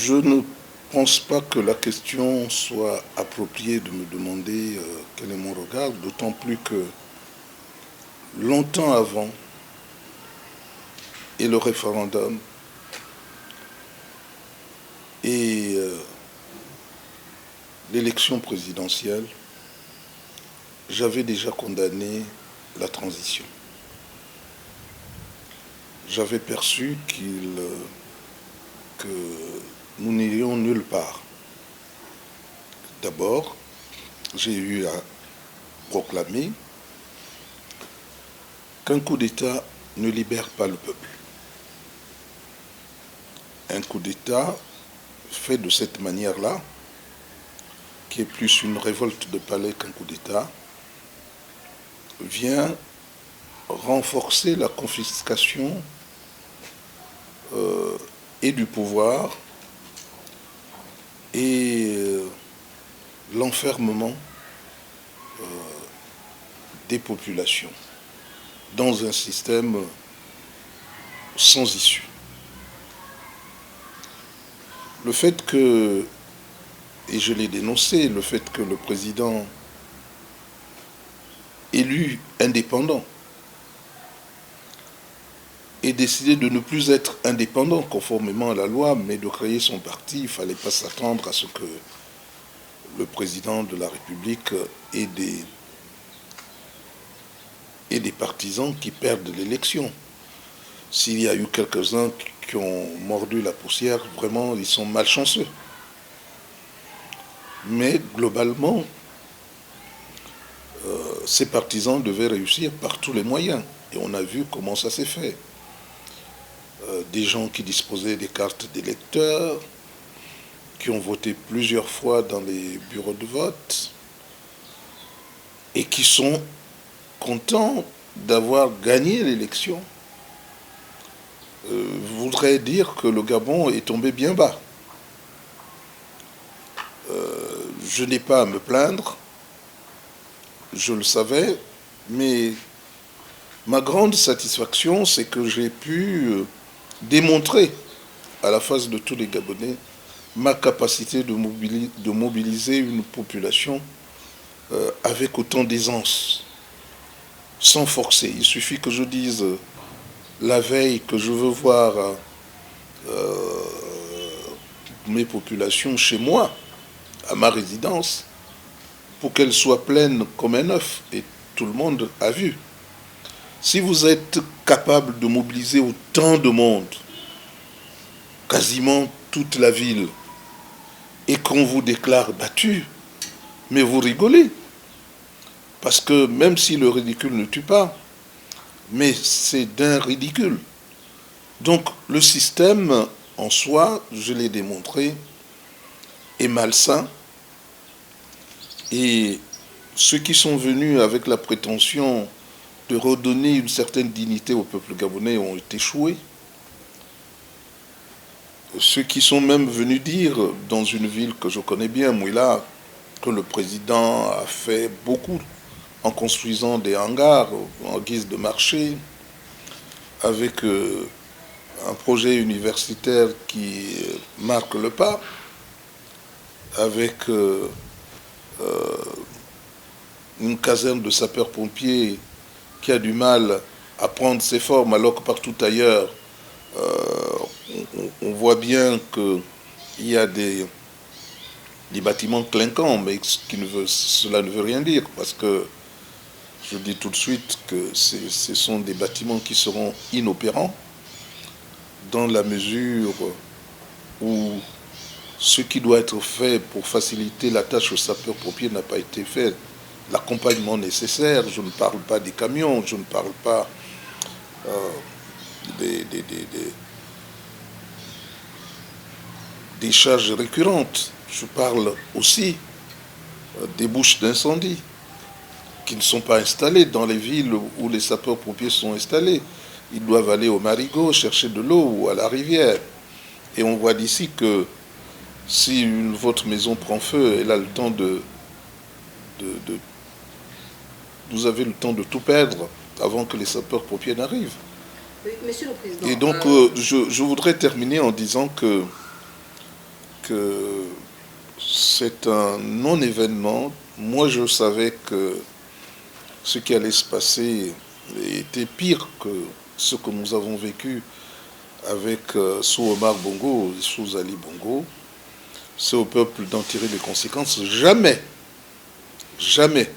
Je ne pense pas que la question soit appropriée de me demander quel est mon regard, d'autant plus que longtemps avant et le référendum et l'élection présidentielle, j'avais déjà condamné la transition. J'avais perçu que nous n'irions nulle part. D'abord, j'ai eu à proclamer qu'un coup d'État ne libère pas le peuple. Un coup d'État fait de cette manière-là, qui est plus une révolte de palais qu'un coup d'État, vient renforcer la confiscation et du pouvoir et l'enfermement des populations dans un système sans issue. Le fait que, et je l'ai dénoncé, le fait que le président élu indépendant ait décidé de ne plus être indépendant conformément à la loi, mais de créer son parti, il ne fallait pas s'attendre à ce que le président de la République ait des partisans qui perdent l'élection. S'il y a eu quelques-uns qui ont mordu la poussière, vraiment, ils sont malchanceux. Mais globalement, ces partisans devaient réussir par tous les moyens. Et on a vu comment ça s'est fait. Des gens qui disposaient des cartes d'électeurs, qui ont voté plusieurs fois dans les bureaux de vote, et qui sont contents d'avoir gagné l'élection. Voudrait dire que le Gabon est tombé bien bas. Je n'ai pas à me plaindre, je le savais, mais ma grande satisfaction, c'est que j'ai pu démontrer à la face de tous les Gabonais ma capacité de mobiliser une population avec autant d'aisance, sans forcer. Il suffit que je dise la veille que je veux voir mes populations chez moi, à ma résidence, pour qu'elles soient pleines comme un œuf. Et tout le monde a vu. Si vous êtes capable de mobiliser autant de monde, quasiment toute la ville, et qu'on vous déclare battu, mais vous rigolez. Parce que même si le ridicule ne tue pas, mais c'est d'un ridicule. Donc le système en soi, je l'ai démontré, est malsain. Et ceux qui sont venus avec la prétention de redonner une certaine dignité au peuple gabonais ont échoué. Ceux qui sont même venus dire, dans une ville que je connais bien, Mouila, que le président a fait beaucoup en construisant des hangars en guise de marché, avec un projet universitaire qui marque le pas, avec une caserne de sapeurs-pompiers qui a du mal à prendre ses formes, alors que partout ailleurs, on voit bien qu'il y a des bâtiments clinquants, mais cela ne veut rien dire, parce que je dis tout de suite que ce sont des bâtiments qui seront inopérants, dans la mesure où ce qui doit être fait pour faciliter la tâche aux sapeurs-pompiers n'a pas été fait. L'accompagnement nécessaire, je ne parle pas des camions, je ne parle pas des charges récurrentes, je parle aussi des bouches d'incendie qui ne sont pas installées dans les villes où les sapeurs-pompiers sont installés. Ils doivent aller au marigot chercher de l'eau ou à la rivière. Et on voit d'ici que si votre maison prend feu, elle a le temps vous avez le temps de tout perdre avant que les sapeurs-pompiers n'arrivent. Oui, Monsieur le Président. Et donc, je voudrais terminer en disant que que c'est un non-événement. Moi, je savais que ce qui allait se passer était pire que ce que nous avons vécu avec sous Omar Bongo et sous Ali Bongo. C'est au peuple d'en tirer les conséquences. Jamais, jamais,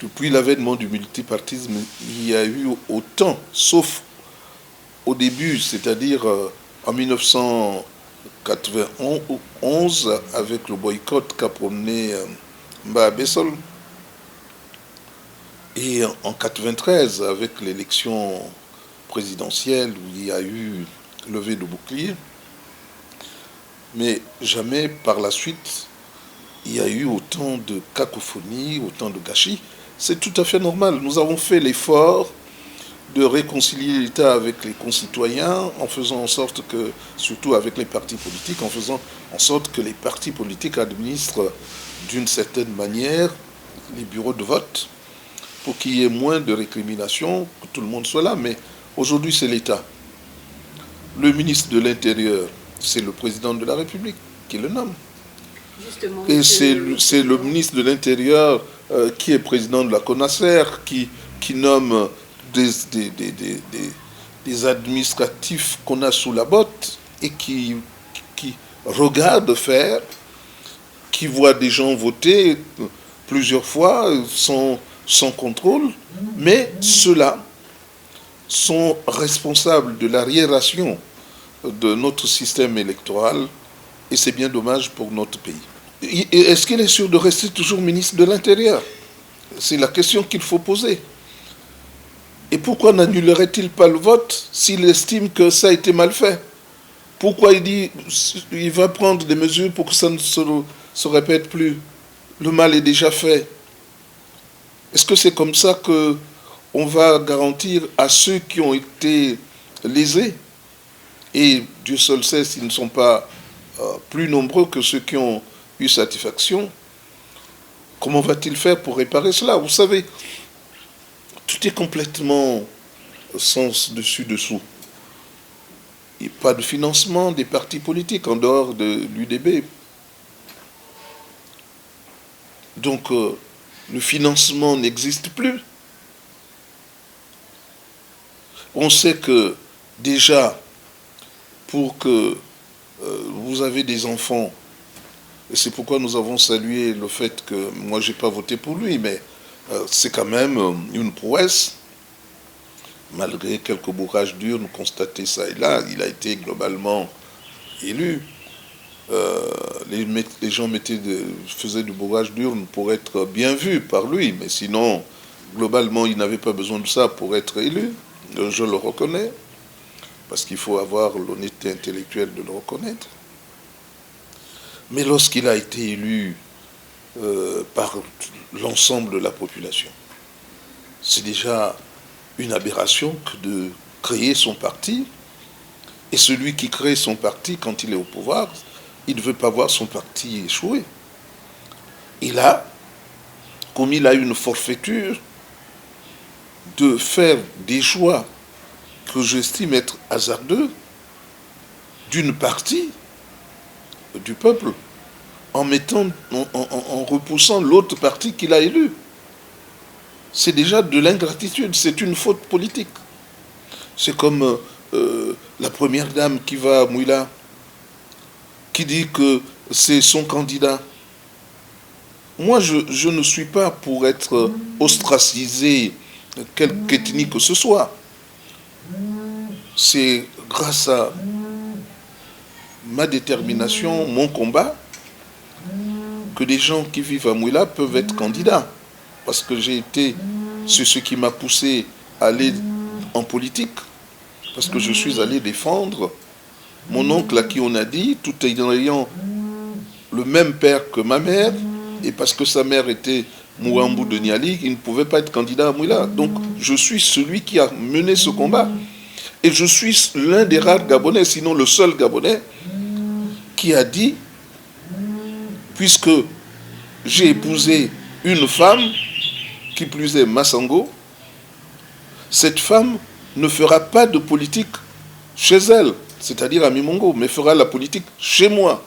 depuis l'avènement du multipartisme, il y a eu autant, sauf au début, c'est-à-dire en 1991, avec le boycott qu'a promené Mba Bessol, et en 93, avec l'élection présidentielle où il y a eu levée de bouclier. Mais jamais par la suite, il y a eu autant de cacophonie, autant de gâchis. C'est tout à fait normal. Nous avons fait l'effort de réconcilier l'État avec les concitoyens en faisant en sorte que, surtout avec les partis politiques, en faisant en sorte que les partis politiques administrent d'une certaine manière les bureaux de vote pour qu'il y ait moins de récriminations, que tout le monde soit là. Mais aujourd'hui, c'est l'État. Le ministre de l'Intérieur, c'est le président de la République qui le nomme. Justement, et c'est le ministre de l'Intérieur qui est président de la CONACER, qui nomme des administratifs qu'on a sous la botte et qui regarde faire, qui voit des gens voter plusieurs fois sans contrôle, mais ceux-là sont responsables de l'arriération de notre système électoral et c'est bien dommage pour notre pays. Est-ce qu'il est sûr de rester toujours ministre de l'Intérieur? C'est la question qu'il faut poser. Et pourquoi n'annulerait-il pas le vote s'il estime que ça a été mal fait? Pourquoi il dit qu'il va prendre des mesures pour que ça ne se répète plus? Le mal est déjà fait. Est-ce que c'est comme ça qu'on va garantir à ceux qui ont été lésés, et Dieu seul sait s'ils ne sont pas plus nombreux que ceux qui ont eu satisfaction, comment va-t-il faire pour réparer cela? Vous savez, tout est complètement sens dessus-dessous. Il n'y a pas de financement des partis politiques en dehors de l'UDB. Donc, le financement n'existe plus. On sait que déjà, pour que vous avez des enfants, et c'est pourquoi nous avons salué le fait que moi je n'ai pas voté pour lui, mais c'est quand même une prouesse, malgré quelques bourrages d'urnes constatés ça et là, il a été globalement élu. Les gens faisaient du bourrage d'urnes pour être bien vus par lui, mais sinon, globalement, il n'avait pas besoin de ça pour être élu. Je le reconnais, parce qu'il faut avoir l'honnêteté intellectuelle de le reconnaître. Mais lorsqu'il a été élu par l'ensemble de la population, c'est déjà une aberration que de créer son parti. Et celui qui crée son parti, quand il est au pouvoir, il ne veut pas voir son parti échouer. Et là, comme il a une forfaiture de faire des choix que j'estime être hasardeux d'une partie du peuple, en repoussant l'autre parti qu'il a élu. C'est déjà de l'ingratitude, c'est une faute politique. C'est comme la première dame qui va à Mouila, qui dit que c'est son candidat. Moi, je ne suis pas pour être ostracisé, quelque ethnie que ce soit. C'est grâce à ma détermination, mon combat, que des gens qui vivent à Mouila peuvent être candidats. Parce que c'est ce qui m'a poussé à aller en politique. Parce que je suis allé défendre mon oncle à qui on a dit, tout ayant le même père que ma mère, et parce que sa mère était Mouambou de Niali, il ne pouvait pas être candidat à Mouila. Donc je suis celui qui a mené ce combat. Et je suis l'un des rares Gabonais, sinon le seul Gabonais, qui a dit, puisque j'ai épousé une femme, qui plus est Massango, cette femme ne fera pas de politique chez elle. c'est-à-dire à Mimongo, mais fera la politique chez moi,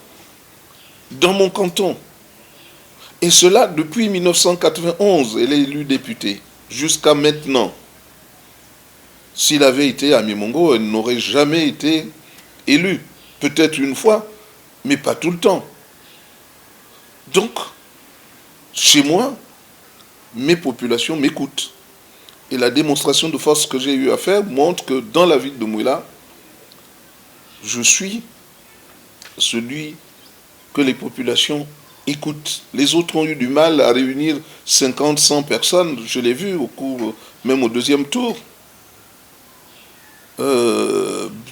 dans mon canton. Et cela depuis 1991, elle est élue députée, jusqu'à maintenant. S'il avait été à Mimongo, elle n'aurait jamais été élue. Peut-être une fois, mais pas tout le temps. Donc, chez moi, mes populations m'écoutent. Et la démonstration de force que j'ai eu à faire montre que dans la ville de Mouila, je suis celui que les populations écoutent. Les autres ont eu du mal à réunir 50, 100 personnes, je l'ai vu au cours, même au deuxième tour.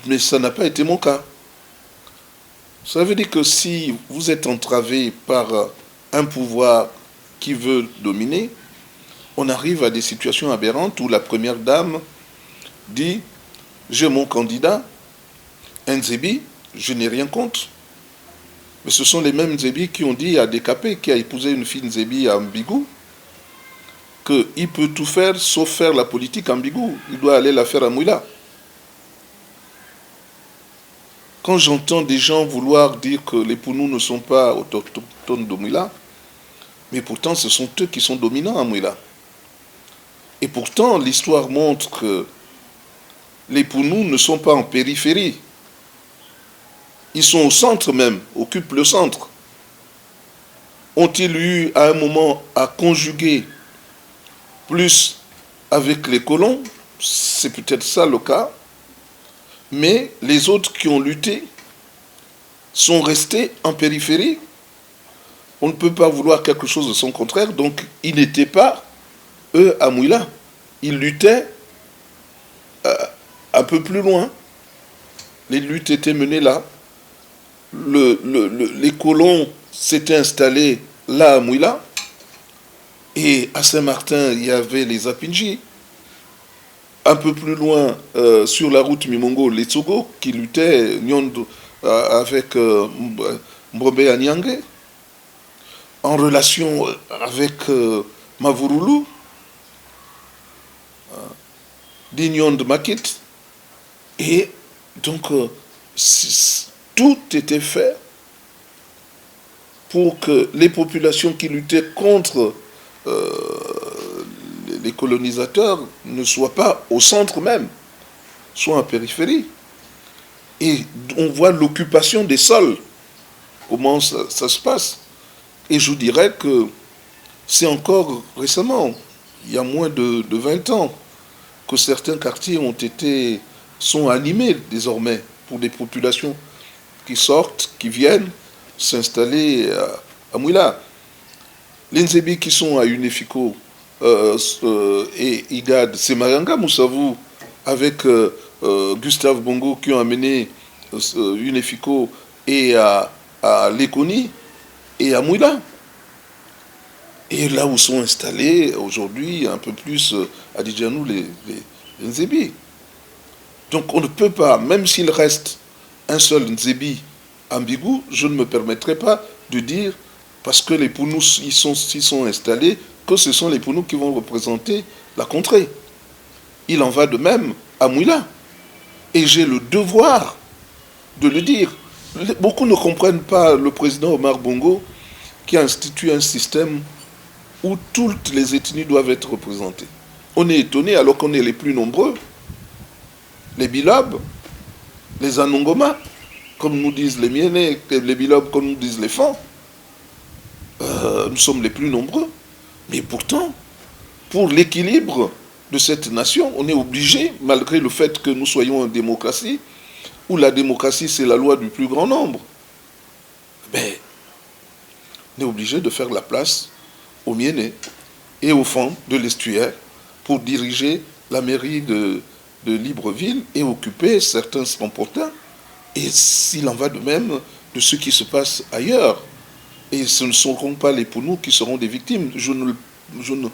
Mais ça n'a pas été mon cas. Ça veut dire que si vous êtes entravé par un pouvoir qui veut dominer, on arrive à des situations aberrantes où la première dame dit « J'ai mon candidat, Nzebi, je n'ai rien contre ». Mais ce sont les mêmes Nzebi qui ont dit à Décapé, qui a épousé une fille Nzebi à Mbigou, qu'il peut tout faire sauf faire la politique à Mbigou. Il doit aller la faire à Mouila. Quand j'entends des gens vouloir dire que les Pounous ne sont pas autochtones de Mouila, mais pourtant ce sont eux qui sont dominants à Mouila. Et pourtant l'histoire montre que les Pounous ne sont pas en périphérie. Ils sont au centre même, occupent le centre. Ont-ils eu à un moment à conjuguer plus avec les colons? C'est peut-être ça le cas. Mais les autres qui ont lutté sont restés en périphérie. On ne peut pas vouloir quelque chose de son contraire. Donc, ils n'étaient pas, eux, à Mouila. Ils luttaient un peu plus loin. Les luttes étaient menées là. Les colons s'étaient installés là à Mouila. Et à Saint-Martin, il y avait les Apinji. Un peu plus loin, sur la route Mimongo, les Tsogo, qui luttaient avec Mbombe Anyangé, en relation avec Mavurulu, d'Ignon de Makit. Et donc, tout était fait pour que les populations qui luttaient contre les colonisateurs ne soient pas au centre même, soient en périphérie. Et on voit l'occupation des sols, comment ça se passe. Et je vous dirais que c'est encore récemment, il y a moins de 20 ans, que certains quartiers sont animés désormais pour des populations qui sortent, qui viennent s'installer à Mouila. Les Nzebi qui sont à Unefico et IGAD, c'est Maranga Moussavou avec Gustave Bongo qui ont amené Unefico et à Lekoni et à Mouila. Et là où sont installés aujourd'hui un peu plus à Didjanou les Nzebi. Donc on ne peut pas, même s'il reste un seul Nzebi ambigu, je ne me permettrai pas de dire, parce que les Pounous s'y sont installés, que ce sont les Pounous qui vont représenter la contrée. Il en va de même à Mouila. Et j'ai le devoir de le dire. Beaucoup ne comprennent pas le président Omar Bongo qui a institué un système où toutes les ethnies doivent être représentées. On est étonné alors qu'on est les plus nombreux. Les Bilobs, les Anongoma, comme nous disent les Mienais, les Bilobs comme nous disent les Fans, nous sommes les plus nombreux. Mais pourtant, pour l'équilibre de cette nation, on est obligé, malgré le fait que nous soyons en démocratie, où la démocratie c'est la loi du plus grand nombre, mais on est obligé de faire la place aux Mienais et au fond de l'estuaire pour diriger la mairie de Libreville et occuper certains comportements. Et s'il en va de même de ce qui se passe ailleurs. Et ce ne seront pas les Pounous qui seront des victimes. Je ne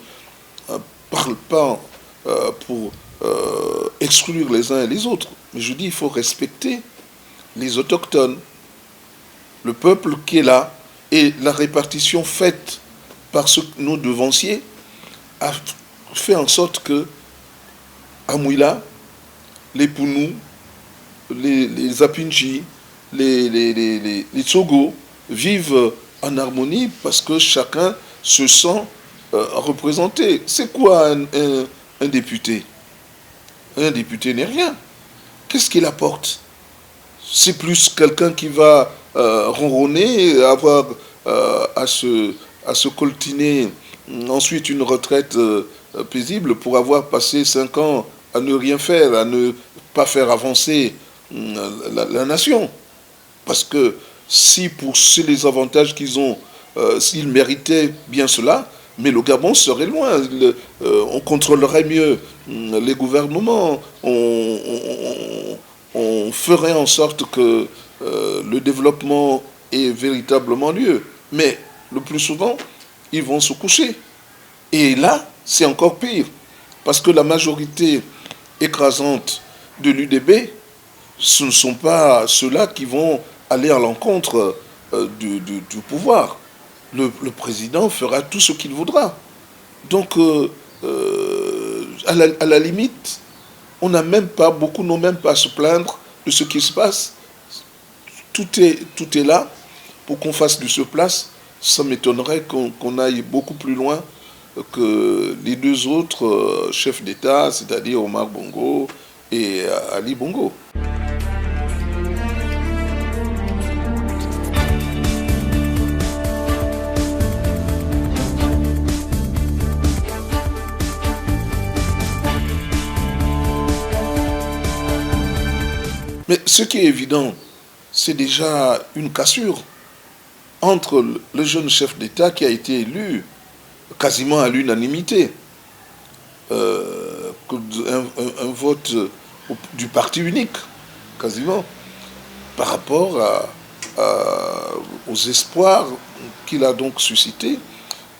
parle pas pour exclure les uns et les autres. Mais je dis qu'il faut respecter les autochtones, le peuple qui est là, et la répartition faite par nos devanciers a fait en sorte que à Mouila, les Pounous les Apinji, les Tsogo vivent en harmonie parce que chacun se sent représenté. C'est quoi un député? Un député n'est rien. Qu'est-ce qu'il apporte? C'est plus quelqu'un qui va ronronner, avoir à se coltiner ensuite une retraite paisible pour avoir passé 5 ans à ne rien faire, à ne pas faire avancer la nation. Parce que si pour les avantages qu'ils ont, s'ils méritaient bien cela, mais le Gabon serait loin. On contrôlerait mieux les gouvernements, on ferait en sorte que le développement ait véritablement lieu. Mais le plus souvent, ils vont se coucher. Et là, c'est encore pire. Parce que la majorité écrasante de l'UDB, ce ne sont pas ceux-là qui vont aller à l'encontre du pouvoir. Le président fera tout ce qu'il voudra. Donc, à la limite, beaucoup n'ont même pas à se plaindre de ce qui se passe. Tout est là pour qu'on fasse du surplace. Ça m'étonnerait qu'on aille beaucoup plus loin que les deux autres chefs d'État, c'est-à-dire Omar Bongo et Ali Bongo. Mais ce qui est évident, c'est déjà une cassure entre le jeune chef d'État qui a été élu quasiment à l'unanimité, un vote du parti unique, quasiment, par rapport aux espoirs qu'il a donc suscités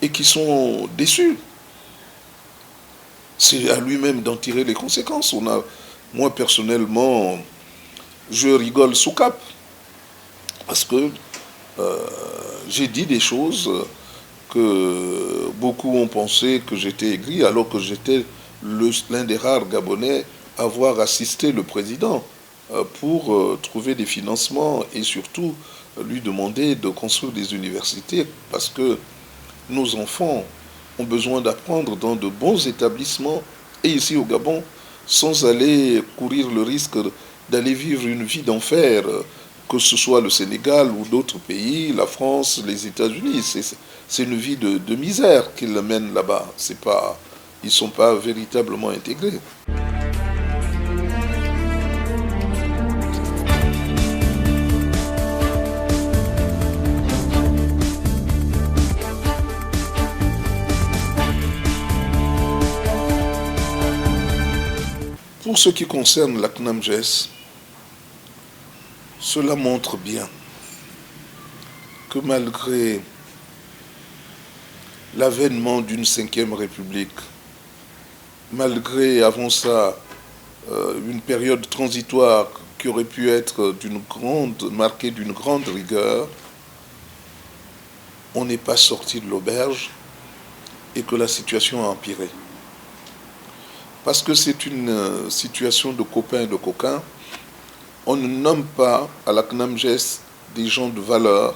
et qui sont déçus. C'est à lui-même d'en tirer les conséquences. Moi, personnellement, je rigole sous cap, parce que j'ai dit des choses que beaucoup ont pensé que j'étais aigri, alors que j'étais l'un des rares Gabonais à avoir assisté le président pour trouver des financements et surtout lui demander de construire des universités, parce que nos enfants ont besoin d'apprendre dans de bons établissements, et ici au Gabon, sans aller courir le risque d'aller vivre une vie d'enfer, que ce soit le Sénégal ou d'autres pays, la France, les États-Unis. C'est une vie de misère qu'ils mènent là-bas. Ils ne sont pas véritablement intégrés. Pour ce qui concerne la CNAMGES, cela montre bien que malgré l'avènement d'une 5e République, malgré avant ça une période transitoire qui aurait pu être marquée d'une grande rigueur, on n'est pas sorti de l'auberge et que la situation a empiré. Parce que c'est une situation de copains et de coquins. On ne nomme pas à la CNAMGES des gens de valeur,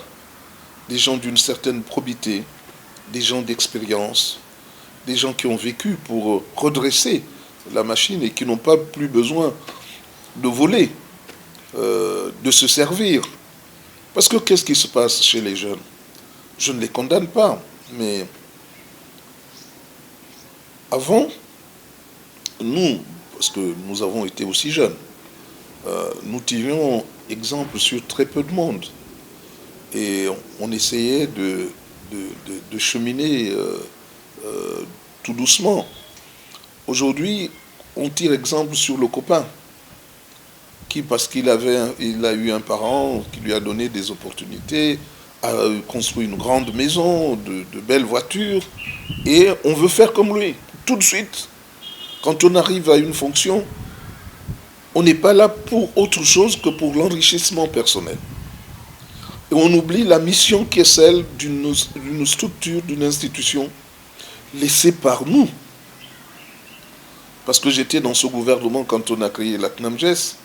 des gens d'une certaine probité, des gens d'expérience, des gens qui ont vécu pour redresser la machine et qui n'ont pas plus besoin de voler, de se servir. Parce que qu'est-ce qui se passe chez les jeunes? Je ne les condamne pas, mais avant, nous, parce que nous avons été aussi jeunes, nous tirions exemple sur très peu de monde. Et on essayait de cheminer tout doucement. Aujourd'hui, on tire exemple sur le copain, qui, parce qu'il a eu un parent qui lui a donné des opportunités, a construit une grande maison, de belles voitures, et on veut faire comme lui, tout de suite. Quand on arrive à une fonction, on n'est pas là pour autre chose que pour l'enrichissement personnel. Et on oublie la mission qui est celle d'une structure, d'une institution laissée par nous. Parce que j'étais dans ce gouvernement quand on a créé la CNAMGES.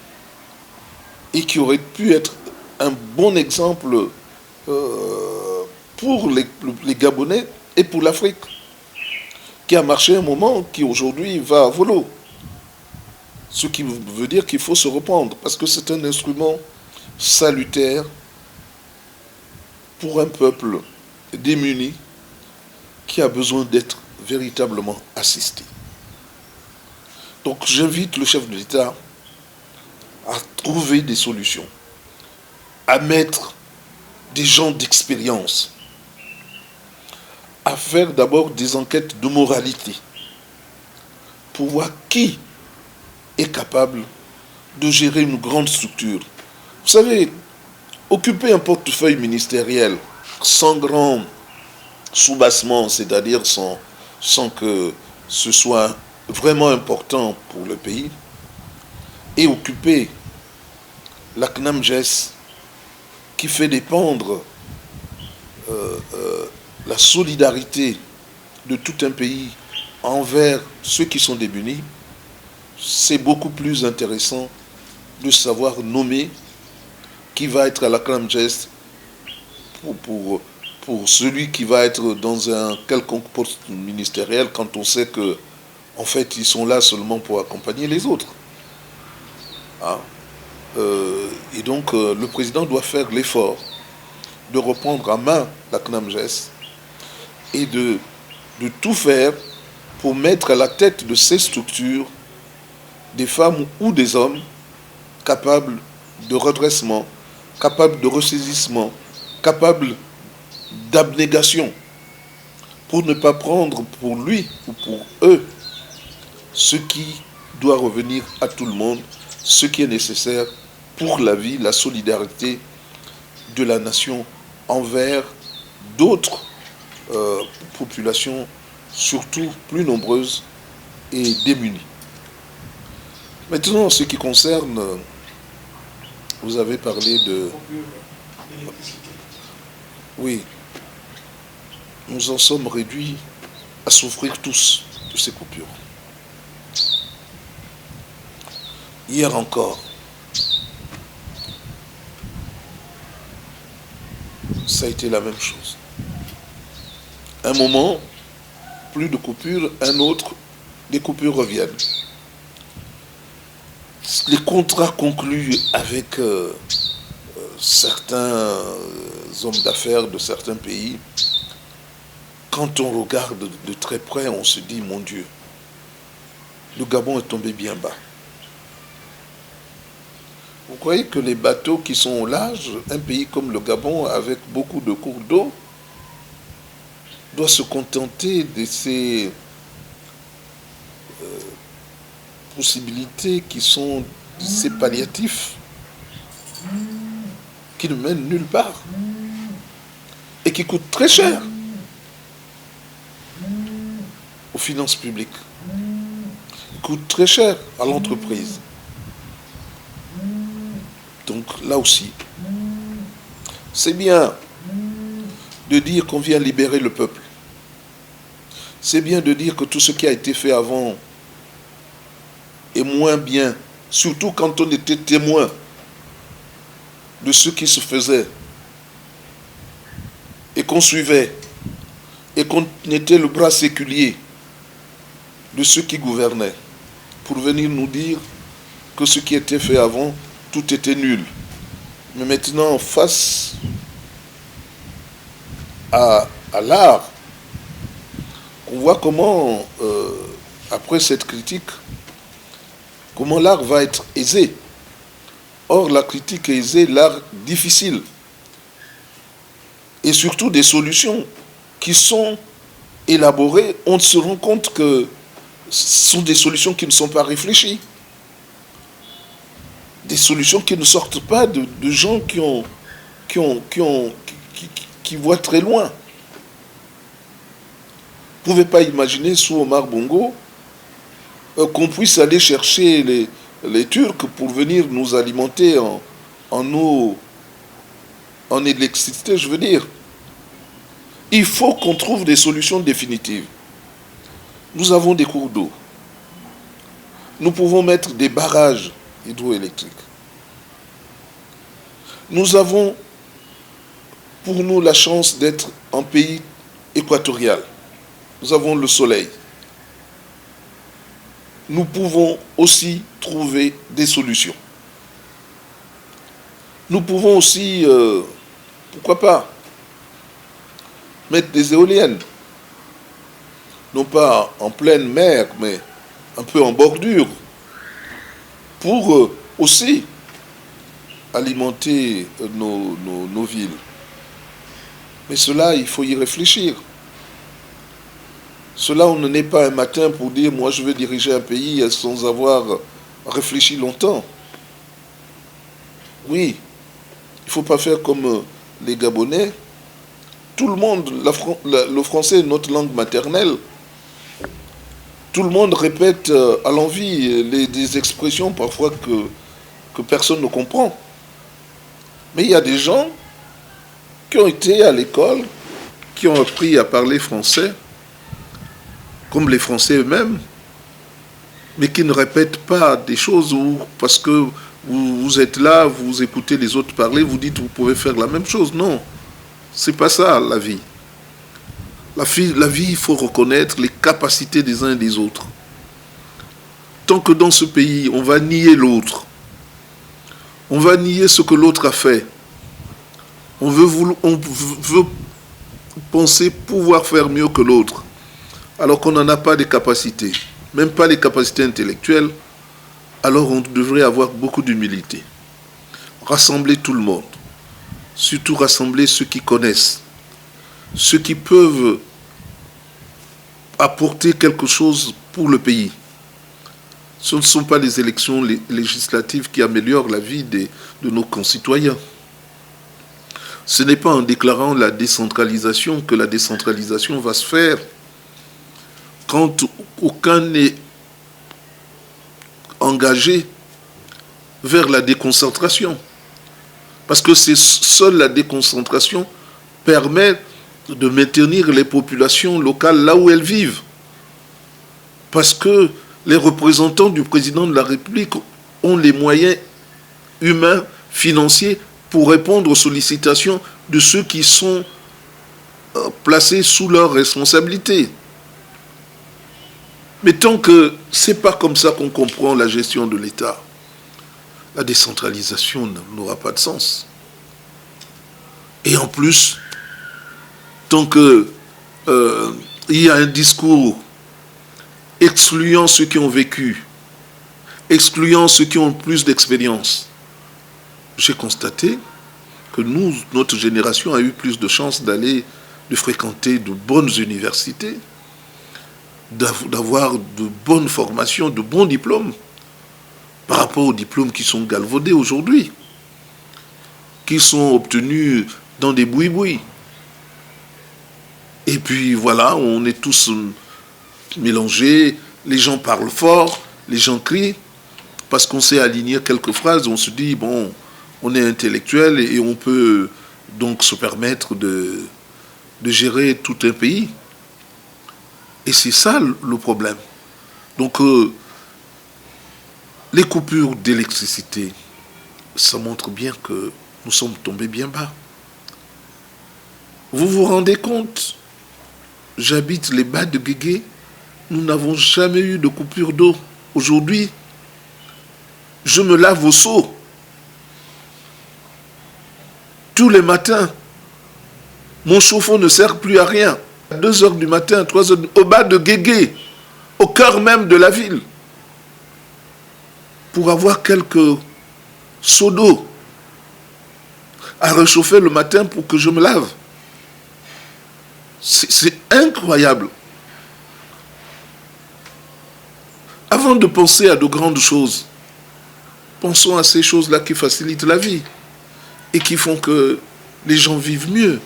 et qui aurait pu être un bon exemple pour les Gabonais et pour l'Afrique, qui a marché un moment, qui aujourd'hui va à volo. Ce qui veut dire qu'il faut se reprendre, parce que c'est un instrument salutaire pour un peuple démuni qui a besoin d'être véritablement assisté. Donc j'invite le chef de l'État à trouver des solutions, à mettre des gens d'expérience, à faire d'abord des enquêtes de moralité pour voir qui est capable de gérer une grande structure. Vous savez, occuper un portefeuille ministériel sans grand soubassement, c'est-à-dire sans que ce soit vraiment important pour le pays, et occuper la CNAMGES qui fait dépendre la solidarité de tout un pays envers ceux qui sont démunis, c'est beaucoup plus intéressant de savoir nommer qui va être à la CNAMGES pour celui qui va être dans un quelconque poste ministériel, quand on sait que en fait ils sont là seulement pour accompagner les autres. Hein? Et donc le président doit faire l'effort de reprendre en main la CNAMGES et de tout faire pour mettre à la tête de ces structures des femmes ou des hommes capables de redressement, capables de ressaisissement, capables d'abnégation, pour ne pas prendre pour lui ou pour eux ce qui doit revenir à tout le monde, ce qui est nécessaire pour la vie, la solidarité de la nation envers d'autres populations, surtout plus nombreuses et démunies. Maintenant, en ce qui concerne, vous avez parlé de... Oui, nous en sommes réduits à souffrir tous de ces coupures. Hier encore, ça a été la même chose. Un moment, plus de coupures, un autre, les coupures reviennent. Les contrats conclus avec certains hommes d'affaires de certains pays, quand on regarde de très près, on se dit, mon Dieu, le Gabon est tombé bien bas. Vous croyez que les bateaux qui sont au large, un pays comme le Gabon, avec beaucoup de cours d'eau, doit se contenter de ces possibilités qui sont ces palliatifs qui ne mènent nulle part et qui coûtent très cher aux finances publiques, coûtent très cher à l'entreprise. Donc là aussi, c'est bien de dire qu'on vient libérer le peuple. C'est bien de dire que tout ce qui a été fait avant est moins bien, surtout quand on était témoin de ce qui se faisait et qu'on suivait et qu'on était le bras séculier de ceux qui gouvernaient pour venir nous dire que ce qui était fait avant, tout était nul. Mais maintenant, face à l'art, on voit comment, après cette critique, comment l'art va être aisé. Or, la critique est aisée, l'art difficile. Et surtout des solutions qui sont élaborées, on se rend compte que ce sont des solutions qui ne sont pas réfléchies. Des solutions qui ne sortent pas de gens qui voient très loin. Vous ne pouvez pas imaginer sous Omar Bongo qu'on puisse aller chercher les Turcs pour venir nous alimenter en eau, en électricité, je veux dire. Il faut qu'on trouve des solutions définitives. Nous avons des cours d'eau. Nous pouvons mettre des barrages hydroélectriques. Nous avons pour nous la chance d'être un pays équatorial. Nous avons le soleil. Nous pouvons aussi trouver des solutions. Nous pouvons aussi, pourquoi pas, mettre des éoliennes. Non pas en pleine mer, mais un peu en bordure, pour aussi alimenter nos villes. Mais cela, il faut y réfléchir. Cela, on ne naît pas un matin pour dire « moi, je veux diriger un pays » sans avoir réfléchi longtemps. Oui, il ne faut pas faire comme les Gabonais. Tout le monde, le français est notre langue maternelle. Tout le monde répète à l'envi des expressions parfois que personne ne comprend. Mais il y a des gens qui ont été à l'école, qui ont appris à parler français, comme les Français eux-mêmes, mais qui ne répètent pas des choses parce que vous êtes là, vous écoutez les autres parler, vous dites que vous pouvez faire la même chose. Non, c'est pas ça la vie. La vie, il faut reconnaître les capacités des uns et des autres. Tant que dans ce pays, on va nier l'autre, on va nier ce que l'autre a fait, on veut penser pouvoir faire mieux que l'autre, alors qu'on n'en a pas des capacités, même pas les capacités intellectuelles, alors on devrait avoir beaucoup d'humilité. Rassembler tout le monde, surtout rassembler ceux qui connaissent, ceux qui peuvent apporter quelque chose pour le pays. Ce ne sont pas les élections législatives qui améliorent la vie de nos concitoyens. Ce n'est pas en déclarant la décentralisation que la décentralisation va se faire. Quand aucun n'est engagé vers la déconcentration. Parce que c'est seule la déconcentration permet de maintenir les populations locales là où elles vivent. Parce que les représentants du président de la République ont les moyens humains, financiers, pour répondre aux sollicitations de ceux qui sont placés sous leur responsabilité. Mais tant que ce n'est pas comme ça qu'on comprend la gestion de l'État, la décentralisation n'aura pas de sens. Et en plus, tant qu'il y a un discours excluant ceux qui ont vécu, excluant ceux qui ont plus d'expérience, j'ai constaté que notre génération a eu plus de chances de fréquenter de bonnes universités, d'avoir de bonnes formations, de bons diplômes, par rapport aux diplômes qui sont galvaudés aujourd'hui, qui sont obtenus dans des boui-boui. Et puis voilà, on est tous mélangés, les gens parlent fort, les gens crient, parce qu'on sait aligner quelques phrases, on se dit, bon, on est intellectuel et on peut donc se permettre de gérer tout un pays. Et c'est ça le problème. Donc, les coupures d'électricité, ça montre bien que nous sommes tombés bien bas. Vous vous rendez compte? J'habite les bas de Guégué. Nous n'avons jamais eu de coupure d'eau. Aujourd'hui, je me lave au seau. Tous les matins. Mon chauffe-eau ne sert plus à rien. À 2 heures du matin, 3 heures, au bas de Guégué, au cœur même de la ville, pour avoir quelques seaux d'eau à réchauffer le matin pour que je me lave. C'est incroyable. Avant de penser à de grandes choses, pensons à ces choses-là qui facilitent la vie et qui font que les gens vivent mieux.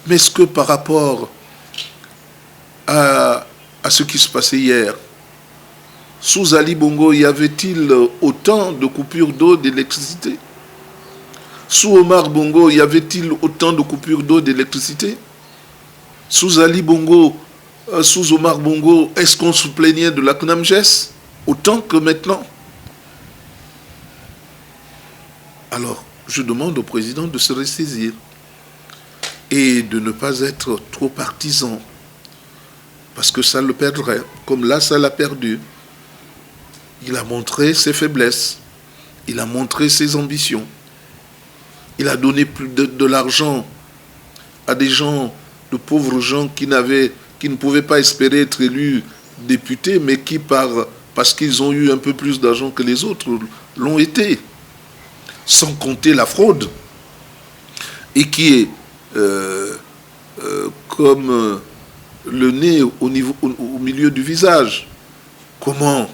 Mais est-ce que par rapport à ce qui se passait hier, sous Ali Bongo, y avait-il autant de coupures d'eau, d'électricité? Sous Omar Bongo, y avait-il autant de coupures d'eau, d'électricité? Sous Ali Bongo, sous Omar Bongo, est-ce qu'on se plaignait de la CNAMGES autant que maintenant? Alors, je demande au président de se ressaisir et de ne pas être trop partisan, parce que ça le perdrait, comme là ça l'a perdu. Il a montré ses faiblesses, il a montré ses ambitions, il a donné plus de l'argent à des gens, de pauvres gens qui ne pouvaient pas espérer être élus députés, mais qui, parce qu'ils ont eu un peu plus d'argent que les autres, l'ont été. Sans compter la fraude, et qui est comme le nez au milieu du visage. Comment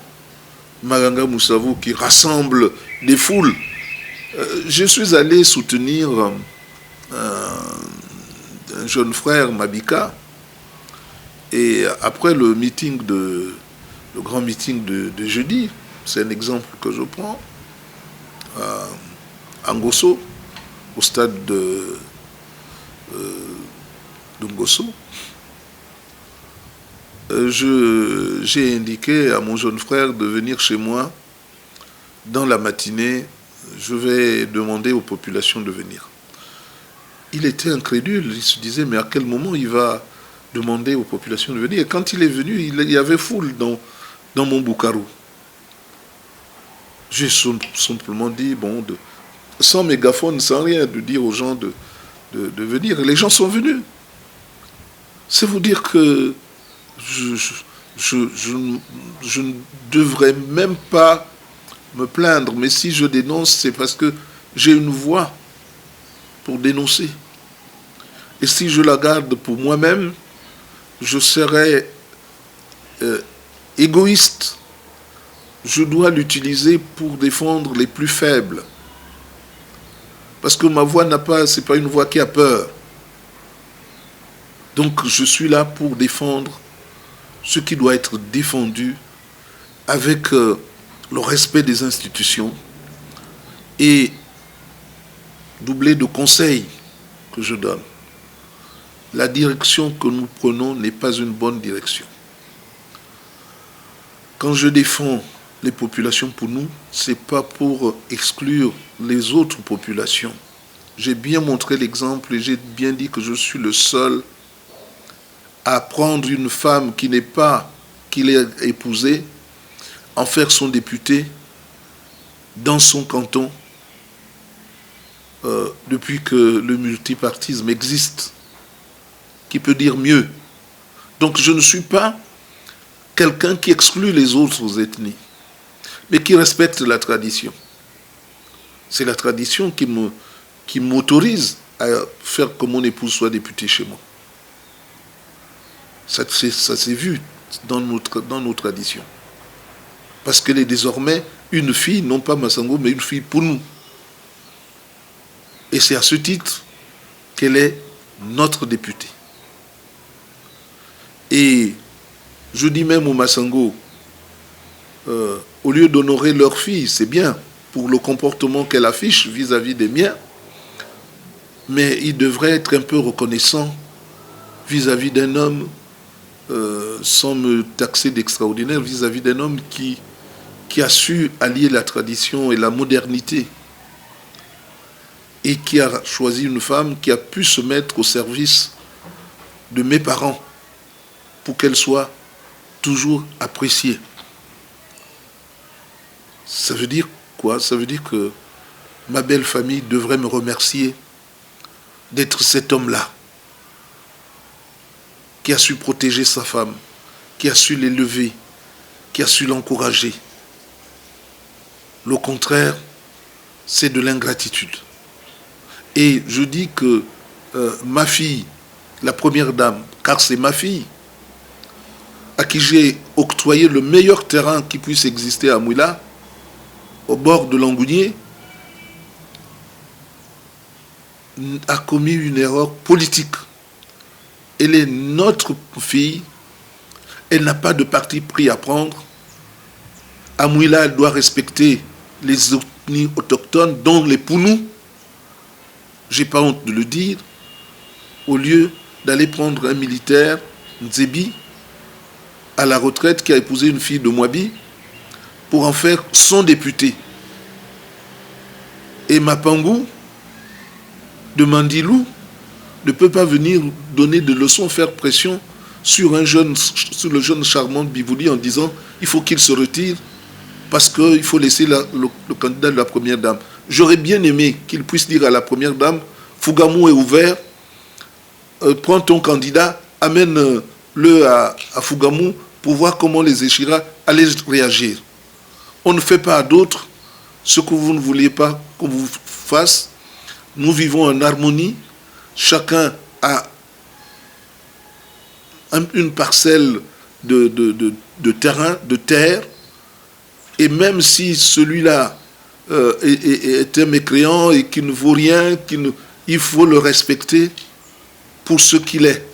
Maganga Moussavou, qui rassemble des foules, je suis allé soutenir un jeune frère, Mabika, et après le grand meeting de jeudi, c'est un exemple que je prends, à Ngosso, au stade de Ngosso, j'ai indiqué à mon jeune frère de venir chez moi dans la matinée. Je vais demander aux populations de venir. Il était incrédule, il se disait mais à quel moment il va demander aux populations de venir? Et quand il est venu, il y avait foule dans mon Boukarou. J'ai simplement dit, bon, sans mégaphone, sans rien, de dire aux gens de venir. Et les gens sont venus. C'est vous dire que je ne devrais même pas me plaindre, mais si je dénonce, c'est parce que j'ai une voix pour dénoncer. Et si je la garde pour moi-même, je serai égoïste. Je dois l'utiliser pour défendre les plus faibles. Parce que ma voix c'est pas une voix qui a peur. Donc je suis là pour défendre ce qui doit être défendu avec le respect des institutions et doublé de conseils que je donne. La direction que nous prenons n'est pas une bonne direction. Quand je défends les populations pour nous, ce n'est pas pour exclure les autres populations. J'ai bien montré l'exemple et j'ai bien dit que je suis le seul à prendre une femme qui n'est pas, qu'il ait épousée, en faire son député dans son canton depuis que le multipartisme existe. Qui peut dire mieux? Donc je ne suis pas quelqu'un qui exclut les autres ethnies, mais qui respecte la tradition. C'est la tradition qui m'autorise à faire que mon épouse soit députée chez moi. Ça s'est vu dans nos traditions. Parce qu'elle est désormais une fille, non pas Massango, mais une fille pour nous. Et c'est à ce titre qu'elle est notre députée. Et je dis même aux Massango, au lieu d'honorer leur fille, c'est bien pour le comportement qu'elle affiche vis-à-vis des miens, mais ils devraient être un peu reconnaissants vis-à-vis d'un homme, sans me taxer d'extraordinaire, vis-à-vis d'un homme qui a su allier la tradition et la modernité et qui a choisi une femme qui a pu se mettre au service de mes parents pour qu'elle soit toujours appréciée. Ça veut dire quoi? Ça veut dire que ma belle famille devrait me remercier d'être cet homme-là qui a su protéger sa femme, qui a su l'élever, qui a su l'encourager. Le contraire, c'est de l'ingratitude. Et je dis que ma fille, la première dame, car c'est ma fille, à qui j'ai octroyé le meilleur terrain qui puisse exister à Mouila, au bord de l'Angounier, a commis une erreur politique. Elle est notre fille, elle n'a pas de parti pris à prendre. À Mouila, elle doit respecter les ethnies autochtones, dont les Pounous, j'ai pas honte de le dire, au lieu d'aller prendre un militaire, Nzebi, à la retraite, qui a épousé une fille de Mwabi, pour en faire son député. Et Mapangou, de Mandilou ne peut pas venir donner des leçons, faire pression sur le jeune charmant Bivouli en disant il faut qu'il se retire parce qu'il faut laisser le candidat de la première dame. J'aurais bien aimé qu'il puisse dire à la première dame, Fougamou est ouvert, prends ton candidat, amène-le à Fougamou pour voir comment les Échira allaient réagir. On ne fait pas à d'autres ce que vous ne vouliez pas qu'on vous fasse. Nous vivons en harmonie. Chacun a une parcelle de terrain, de terre. Et même si celui-là est un mécréant et qui ne vaut rien, il faut le respecter pour ce qu'il est.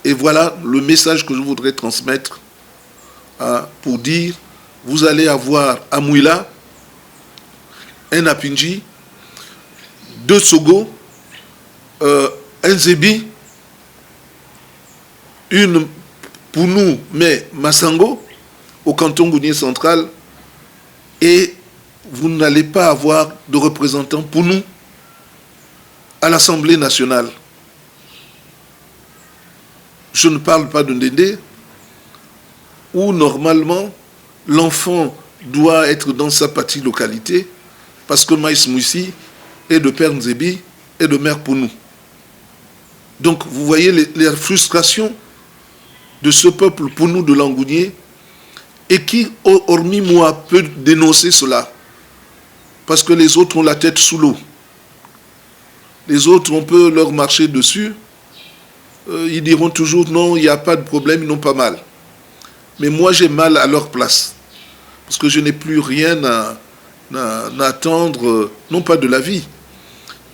Et voilà le message que je voudrais transmettre pour dire, vous allez avoir à Mouila un Apinji, 2 Sogo, un Zébi, une Pounou, mais Massango, au canton Gounier central, et vous n'allez pas avoir de représentants Pounou à l'Assemblée nationale. Je ne parle pas de Ndéndé, où normalement l'enfant doit être dans sa petite localité, parce que Maïs Moussi est de père Nzébi et de mère Pounou. Donc vous voyez les frustrations de ce peuple Pounou de Langounier, et qui, hormis moi, peut dénoncer cela, parce que les autres ont la tête sous l'eau. Les autres, on peut leur marcher dessus, ils diront toujours non, il n'y a pas de problème, ils n'ont pas mal. Mais moi, j'ai mal à leur place, parce que je n'ai plus rien à attendre, non pas de la vie,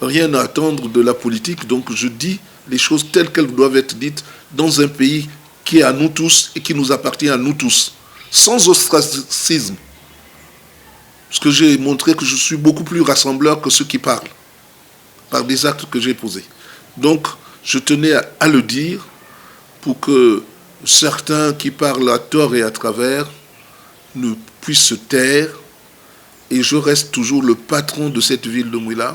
rien à attendre de la politique. Donc je dis les choses telles qu'elles doivent être dites dans un pays qui est à nous tous et qui nous appartient à nous tous, sans ostracisme. Parce que j'ai montré que je suis beaucoup plus rassembleur que ceux qui parlent, par des actes que j'ai posés. Donc je tenais à le dire pour que certains qui parlent à tort et à travers ne puissent se taire. Et je reste toujours le patron de cette ville de Mouila.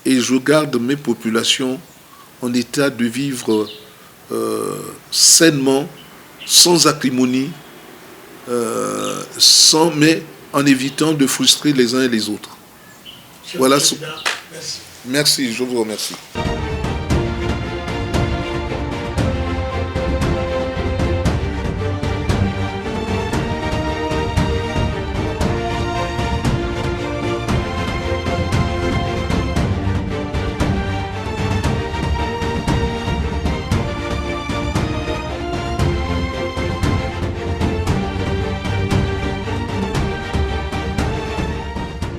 Et je garde mes populations en état de vivre sainement, sans acrimonie, mais en évitant de frustrer les uns et les autres. Voilà. Merci, je vous remercie.